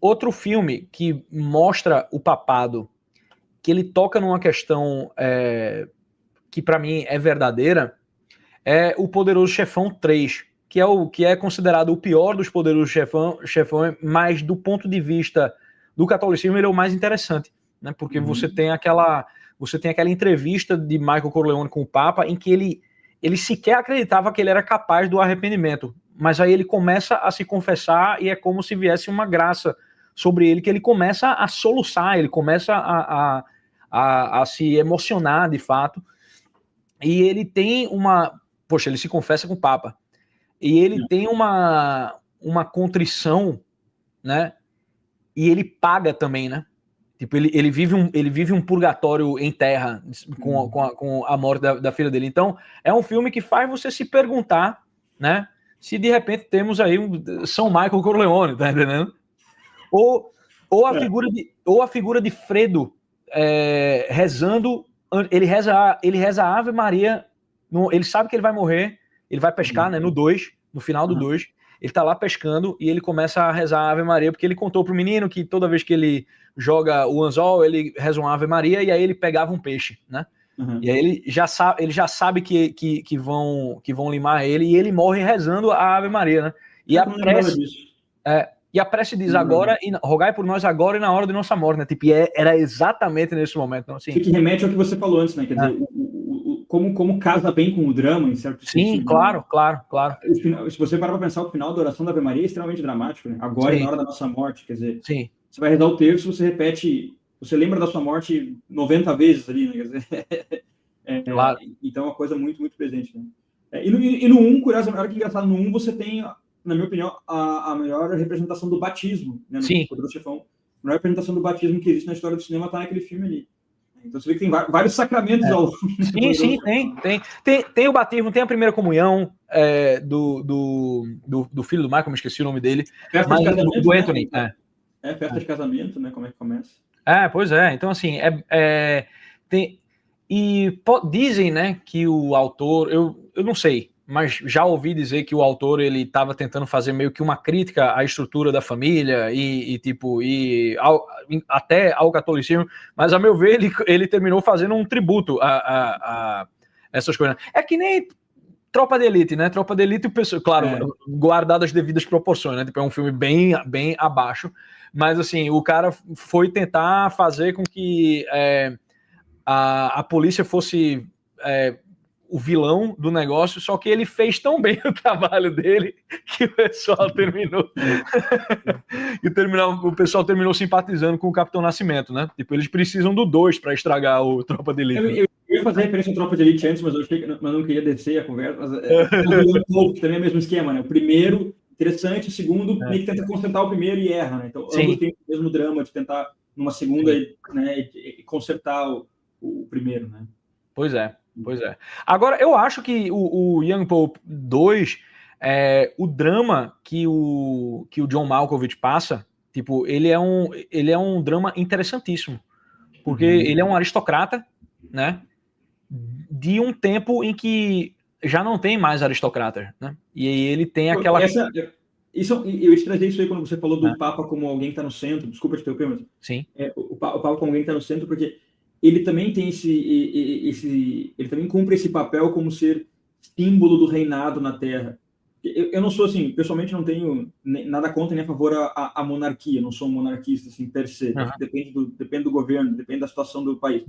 outro filme que mostra o papado, que ele toca numa questão que para mim é verdadeira, é o Poderoso Chefão 3, que é considerado o pior dos Poderosos Chefão, mas do ponto de vista do catolicismo ele é o mais interessante, né? Porque você tem aquela entrevista de Michael Corleone com o Papa em que ele sequer acreditava que ele era capaz do arrependimento, mas aí ele começa a se confessar e é como se viesse uma graça sobre ele, que ele começa a soluçar, ele começa a se emocionar de fato, e ele tem ele se confessa com o Papa, e ele tem uma contrição, né, e ele paga também, né, tipo, ele vive um purgatório em terra com a morte da filha dele. Então, é um filme que faz você se perguntar, né, se de repente temos aí um São Michael Corleone, tá entendendo? Ou a figura de Fredo rezando, ele reza a Ave Maria, ele sabe que ele vai morrer, ele vai pescar, né, no final do 2, ele tá lá pescando e ele começa a rezar a Ave Maria, porque ele contou pro menino que toda vez que ele joga o anzol, ele reza uma Ave Maria e aí ele pegava um peixe, né? E aí ele já sabe que vão limar ele, e ele morre rezando a Ave Maria, né? E a prece diz agora, rogai por nós agora e na hora de nossa morte, né? Tipo, era exatamente nesse momento. Então, assim, que remete ao que você falou antes, né? Quer dizer, como casa bem com o drama, em certo sentido. Sim, claro. Se você parar para pensar, o final da oração da Ave Maria é extremamente dramático, né? Agora e na hora da nossa morte, quer dizer, você vai rezar o terço, você repete, você lembra da sua morte 90 vezes ali, né? Quer dizer, claro. Então é uma coisa muito, muito presente, né? E no 1, curiosamente, olha que engraçado, no 1 você tem, na minha opinião, a melhor representação do batismo, né? No Poderoso Chefão. A melhor representação do batismo que existe na história do cinema está naquele filme ali. Então você vê que tem vários sacramentos ao longo. Sim, tem o batismo, tem a primeira comunhão do filho do Michael, me esqueci o nome dele. Festa de casamento, do Anthony. Né? Festa de casamento, né? Como é que começa? Pois é. Então, assim, dizem, né, que o autor, eu não sei, mas já ouvi dizer que o autor ele estava tentando fazer meio que uma crítica à estrutura da família até ao catolicismo, mas a meu ver ele terminou fazendo um tributo a essas coisas. É que nem Tropa de Elite, né? Tropa de Elite, claro, guardado as devidas proporções, né? Tipo, é um filme bem abaixo, mas assim, o cara foi tentar fazer com que a polícia fosse o vilão do negócio, só que ele fez tão bem o trabalho dele que o pessoal o pessoal terminou simpatizando com o Capitão Nascimento, né? Tipo, eles precisam do 2 para estragar o Tropa de Elite. Eu ia fazer referência ao Tropa de Elite antes, mas eu não queria descer a conversa. Mas que também é o mesmo esquema, né? O primeiro, interessante, o segundo, meio que tenta consertar o primeiro e erra, né? Então, ambos têm o mesmo drama de tentar, numa segunda, né, consertar o primeiro, né? Pois é. Agora, eu acho que o Young Pope 2, o drama que o John Malkovich passa, tipo, ele é um drama interessantíssimo, porque ele é um aristocrata, né, de um tempo em que já não tem mais aristocratas, né, e aí ele tem aquela... eu ia te trazer isso aí quando você falou do Papa como alguém que está no centro, desculpa te interromper, mas... Sim. O Papa como alguém que está no centro, porque ele também tem ele também cumpre esse papel como ser símbolo do reinado na Terra. Eu não sou assim, pessoalmente não tenho nada contra nem a favor a monarquia, não sou um monarquista assim per se, depende do governo, depende da situação do país.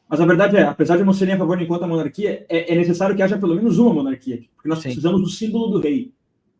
Mas a verdade apesar de eu não ser nem a favor nem contra a monarquia, é necessário que haja pelo menos uma monarquia, porque nós precisamos do símbolo do rei.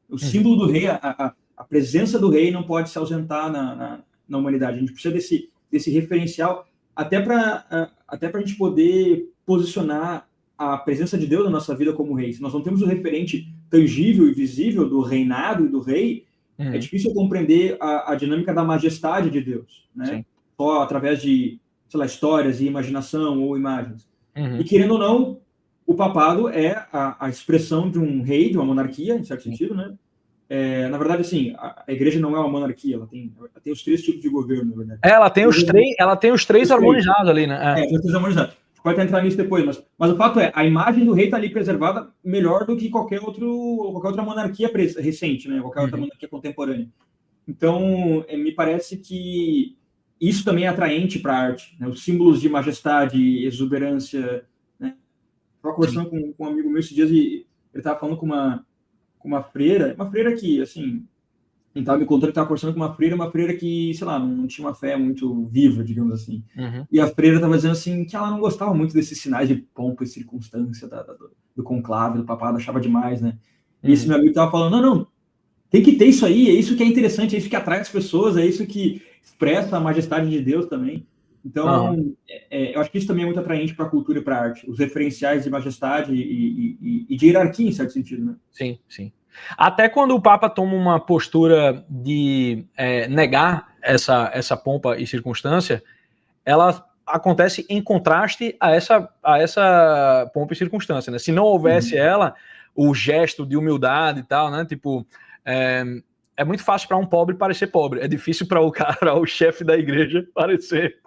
O símbolo do rei, a presença do rei não pode se ausentar na humanidade. A gente precisa desse referencial até para a gente poder posicionar a presença de Deus na nossa vida como rei. Se nós não temos o referente tangível e visível do reinado e do rei, é difícil compreender a dinâmica da majestade de Deus, né? Só através de, sei lá, histórias e imaginação ou imagens. E querendo ou não, o papado é a expressão de um rei, de uma monarquia, em certo sentido, né? Na verdade, assim, a igreja não é uma monarquia, ela tem os 3 tipos de governo, na verdade. Ela tem os três harmonizados ali, né? Os 3 harmonizados. Pode entrar nisso depois, mas o fato a imagem do rei está ali preservada melhor do que qualquer outra monarquia recente, né? Qualquer outra monarquia contemporânea. Então, me parece que isso também é atraente para a arte, né? Os símbolos de majestade, exuberância, né? Estava conversando com um amigo meu esses dias e ele estava falando com uma freira que, assim, ele estava me contando que estava conversando com uma freira que, sei lá, não tinha uma fé muito viva, digamos assim. Uhum. E a freira estava dizendo assim que ela não gostava muito desses sinais de pompa e circunstância do conclave, do papado, achava demais, né? E esse meu amigo estava falando, não, tem que ter isso aí, é isso que é interessante, é isso que atrai as pessoas, é isso que expressa a majestade de Deus também. Então, eu acho que isso também é muito atraente para a cultura e para a arte, os referenciais de majestade e de hierarquia, em certo sentido, né? Sim, sim. Até quando o Papa toma uma postura de negar essa pompa e circunstância, ela acontece em contraste a essa pompa e circunstância, né? Se não houvesse ela, o gesto de humildade e tal, né? Tipo, é muito fácil para um pobre parecer pobre, é difícil para o cara, o chefe da igreja, parecer,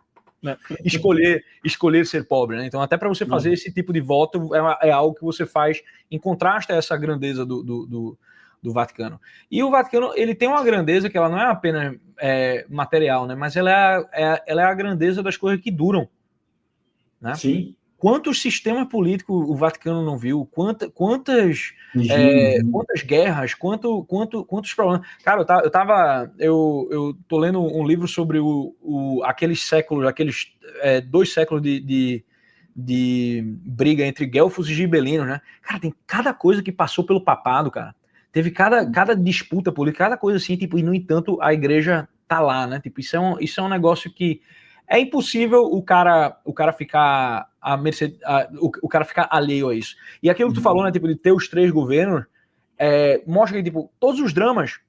né? escolher ser pobre, né? Então, até para você fazer esse tipo de voto, é algo que você faz em contraste a essa grandeza do Vaticano. E o Vaticano, ele tem uma grandeza que ela não é apenas material, né? Mas ela é a grandeza das coisas que duram, né? Sim. Quantos sistemas políticos o Vaticano não viu? Quantas guerras? Quantos problemas? Cara, eu tô lendo um livro sobre aqueles séculos, aqueles 2 séculos de briga entre guelfos e gibelinos, né? Cara, tem cada coisa que passou pelo papado, cara. Teve cada disputa política, cada coisa assim, tipo, e no entanto a igreja tá lá, né? Tipo, isso é um negócio que é impossível o cara ficar à mercê, o cara ficar alheio a isso. E aquilo que tu falou, né, tipo, de ter os 3 governos, mostra que, tipo, todos os dramas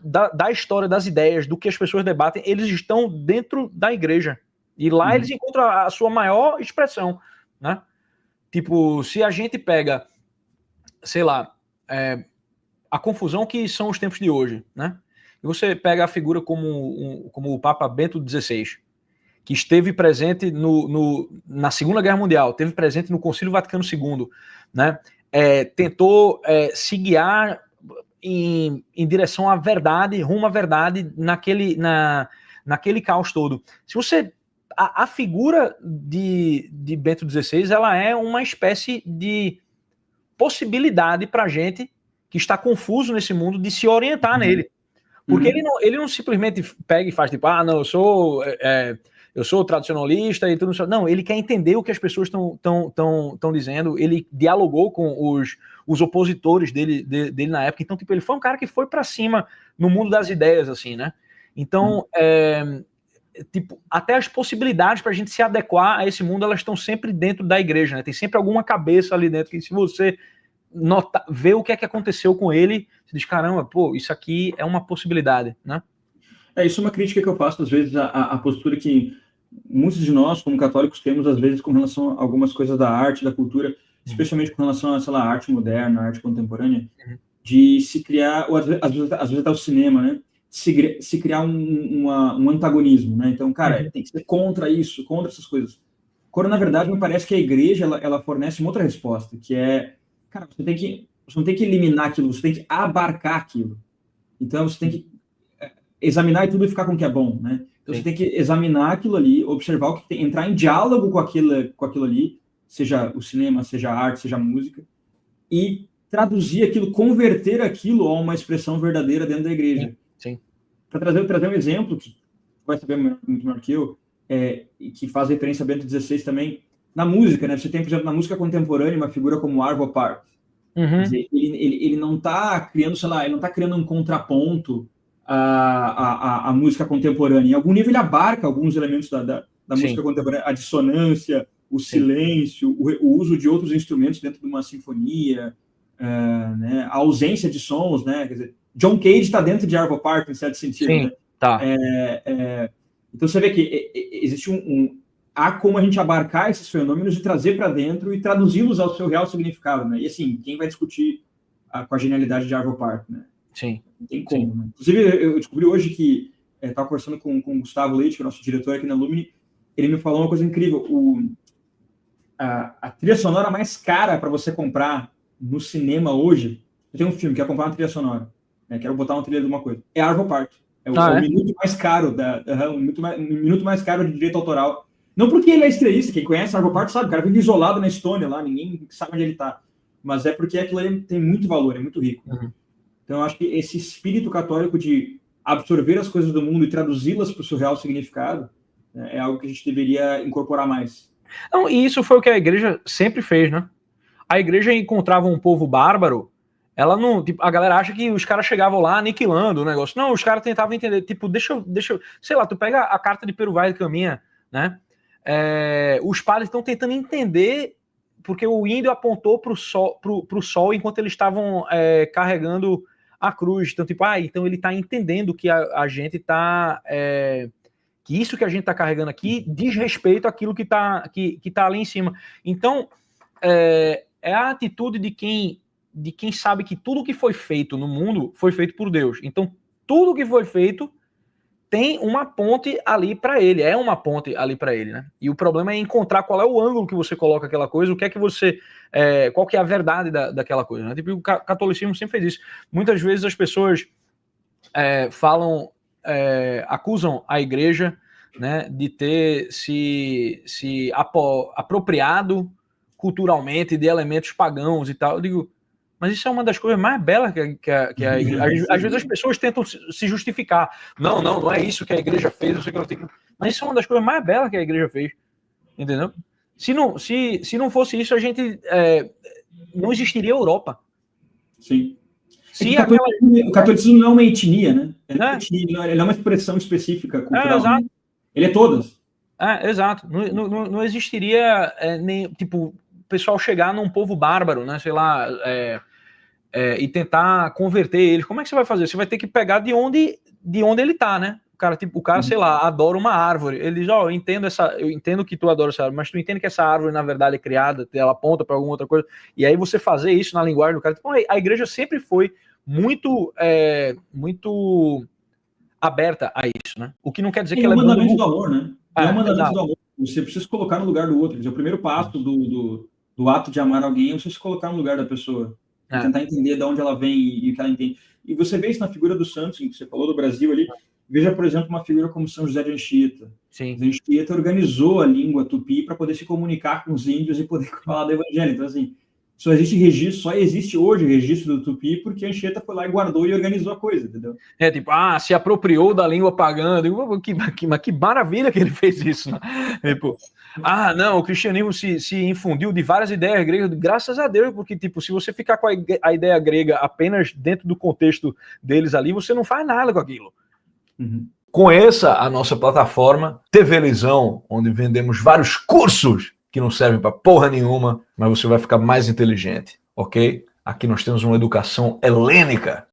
da história, das ideias, do que as pessoas debatem, eles estão dentro da igreja. E lá eles encontram a sua maior expressão, né? Tipo, se a gente pega, sei lá, a confusão que são os tempos de hoje, né? E você pega a figura como o Papa Bento XVI, que esteve presente na Segunda Guerra Mundial, esteve presente no Concílio Vaticano II, né? Tentou se guiar em direção à verdade, rumo à verdade naquele caos todo. Se você... A figura de Bento XVI, ela é uma espécie de possibilidade para a gente que está confuso nesse mundo de se orientar nele. Porque ele não simplesmente pega e faz tipo, não, eu sou tradicionalista e tudo isso. Não, ele quer entender o que as pessoas estão dizendo. Ele dialogou com os opositores dele na época. Então, tipo, ele foi um cara que foi para cima no mundo das ideias, assim, né? Então, tipo, até as possibilidades para a gente se adequar a esse mundo, elas estão sempre dentro da igreja, né? Tem sempre alguma cabeça ali dentro que, se você ver o que é que aconteceu com ele, você diz, caramba, pô, isso aqui é uma possibilidade, né? Isso é uma crítica que eu faço, às vezes, a postura que muitos de nós, como católicos, temos, às vezes, com relação a algumas coisas da arte, da cultura, especialmente com relação a, sei lá, arte moderna, arte contemporânea, de se criar, ou às vezes até o cinema, né? Se criar um antagonismo, né? Então, cara, tem que ser contra isso, contra essas coisas. Quando, na verdade, me parece que a igreja, ela fornece uma outra resposta, que é, cara, você não tem que eliminar aquilo, você tem que abarcar aquilo. Então, você tem que examinar e tudo e ficar com o que é bom, né? Então, você tem que examinar aquilo ali, observar o que tem, entrar em diálogo com aquilo ali, seja o cinema, seja a arte, seja a música, e traduzir aquilo, converter aquilo a uma expressão verdadeira dentro da igreja. Sim. Para trazer um exemplo, que vai saber muito melhor que eu, que faz referência a Bento XVI também, na música, né? Você tem, por exemplo, na música contemporânea, uma figura como Arvo Pärt. Quer dizer, ele não está criando, sei lá, ele não está criando um contraponto à música contemporânea. Em algum nível ele abarca alguns elementos da música contemporânea, a dissonância, o silêncio, o uso de outros instrumentos dentro de uma sinfonia, né? A ausência de sons, né? Quer dizer, John Cage está dentro de Arvo Pärt, em certo sentido. Sim, né? tá. Então você vê que existe há como a gente abarcar esses fenômenos e trazer para dentro e traduzi-los ao seu real significado, né? E assim, quem vai discutir com a genialidade de Arvo Pärt, né? Sim. Não tem como, né? Inclusive, eu descobri hoje que estava conversando com o Gustavo Leite, que é o nosso diretor aqui na Lumine, ele me falou uma coisa incrível. A trilha sonora mais cara para você comprar no cinema hoje, tem um filme que é comprar uma trilha sonora. né? Quero botar uma trilha de uma coisa. É Arvo Part. É o, minuto mais caro minuto mais caro de direito autoral. Não porque ele é estreísta, quem conhece Arvo Part sabe, o cara vive isolado na Estônia lá, ninguém sabe onde ele tá. Mas é porque aquilo aí tem muito valor, é muito rico. Então eu acho que esse espírito católico de absorver as coisas do mundo e traduzi-las para o seu real significado, né, é algo que a gente deveria incorporar mais. Não, e isso foi o que a igreja sempre fez, né? A igreja encontrava um povo bárbaro, ela não, tipo, a galera acha que os caras chegavam lá aniquilando o negócio. Não, os caras tentavam entender, tipo, deixa eu, sei lá, tu pega a carta de Pero Vaz de Caminha, né? Os padres estão tentando entender porque o índio apontou para o sol enquanto eles estavam carregando a cruz. Então, tipo, então ele está entendendo que a gente está... que isso que a gente está carregando aqui diz respeito àquilo que tá ali em cima. Então, é a atitude de quem sabe que tudo que foi feito no mundo foi feito por Deus. Então, tudo que foi feito tem uma ponte ali para ele, é uma ponte ali para ele, né? E o problema é encontrar qual é o ângulo que você coloca aquela coisa, o que é que você, qual que é a verdade daquela coisa, né? Tipo, o catolicismo sempre fez isso. Muitas vezes as pessoas falam, acusam a igreja, né, de ter se apropriado culturalmente de elementos pagãos e tal. Eu digo, mas isso é uma das coisas mais belas que a igreja... Às vezes as pessoas tentam se justificar. Não é isso que a igreja fez, não sei o que ela tem. Mas isso é uma das coisas mais belas que a igreja fez. Entendeu? Se não fosse isso, a gente não existiria Europa. Sim. O catolicismo não é uma etnia, né? Ele é uma expressão específica cultural. Exato. Ele é todas. Exato. Não existiria nem, tipo, o pessoal chegar num povo bárbaro, né? Sei lá, e tentar converter eles. Como é que você vai fazer? Você vai ter que pegar de onde ele tá, né? O cara, sei lá, adora uma árvore. Ele diz, eu entendo que tu adora essa árvore, mas tu entende que essa árvore, na verdade, é criada, ela aponta para alguma outra coisa. E aí você fazer isso na linguagem do cara. Então, a igreja sempre foi muito aberta a isso, né? O que não quer dizer que ela é... É um mandamento do amor, né? É um mandamento do amor. Você precisa se colocar no lugar do outro. Quer dizer, o primeiro passo do ato de amar alguém é você se colocar no lugar da pessoa. Tentar entender de onde ela vem e o que ela entende. E você vê isso na figura do santos, que você falou do Brasil ali. Veja, por exemplo, uma figura como São José de Anchieta. Sim. José de Anchieta organizou a língua tupi para poder se comunicar com os índios e poder falar do evangelho. Então, assim, só existe hoje o registro do tupi porque Anchieta foi lá e guardou e organizou a coisa, entendeu? Tipo, se apropriou da língua pagã. Que maravilha que ele fez isso, né? Tipo, não, o cristianismo se infundiu de várias ideias gregas, graças a Deus, porque, tipo, se você ficar com a ideia grega apenas dentro do contexto deles ali, você não faz nada com aquilo. Conheça a nossa plataforma TV Lisão, onde vendemos vários cursos que não servem para porra nenhuma, mas você vai ficar mais inteligente, ok? Aqui nós temos uma educação helênica.